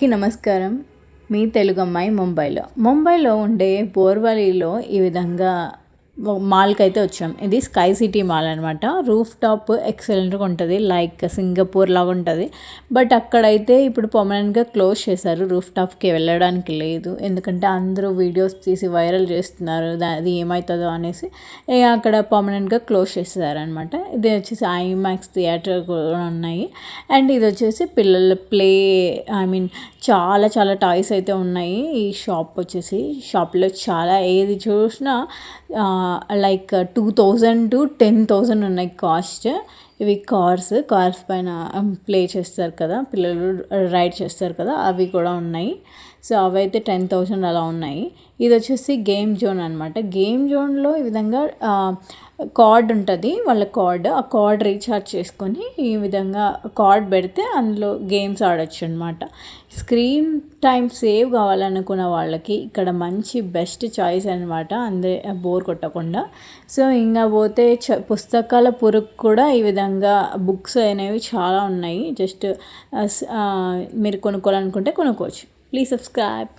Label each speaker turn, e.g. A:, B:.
A: అందరికీ నమస్కారం. మీ తెలుగు అమ్మాయి ముంబైలో ఉండే బోర్వలిలో ఈ విధంగా మాల్కి అయితే వచ్చాం. ఇది స్కై సిటీ మాల్ అనమాట. రూఫ్ టాప్ ఎక్సలెంట్గా ఉంటుంది, లైక్ సింగపూర్ లాగా ఉంటుంది. బట్ అక్కడైతే ఇప్పుడు పర్మనెంట్గా క్లోజ్ చేశారు. రూఫ్ టాప్కి వెళ్ళడానికి లేదు, ఎందుకంటే అందరూ వీడియోస్ తీసి వైరల్ చేస్తున్నారు, అది ఏమవుతుందో అనేసి అక్కడ పర్మనెంట్గా క్లోజ్ చేసేసారనమాట. ఇది వచ్చేసి ఐమాక్స్ థియేటర్ కూడా ఉన్నాయి. అండ్ ఇది వచ్చేసి పిల్లల చాలా చాలా టాయ్స్ అయితే ఉన్నాయి. ఈ షాప్లో చాలా ఏది చూసినా లైక్ 2000 to 10,000 ఉన్నాయి కాస్ట్. ఇవి కార్స్ పైన ప్లే చేస్తారు కదా, పిల్లలు రైడ్ చేస్తారు కదా, అవి కూడా ఉన్నాయి. సో అవి అయితే 10,000 అలా ఉన్నాయి. ఇది వచ్చేసి గేమ్ జోన్ అనమాట. గేమ్ జోన్లో ఈ విధంగా కార్డ్ ఉంటుంది, వాళ్ళ ఆ కార్డ్ రీఛార్జ్ చేసుకొని ఈ విధంగా కార్డ్ పెడితే అందులో గేమ్స్ ఆడొచ్చు అనమాట. స్క్రీన్ టైం సేవ్ కావాలనుకున్న వాళ్ళకి ఇక్కడ మంచి బెస్ట్ చాయిస్ అనమాట, అందరే బోర్ కొట్టకుండా. సో ఇంకా పోతే పుస్తకాల పురుగు కూడా ఈ విధంగా బుక్స్ అనేవి చాలా ఉన్నాయి. జస్ట్ మీరు కొనుక్కోవాలనుకుంటే కొనుక్కోవచ్చు. Please subscribe.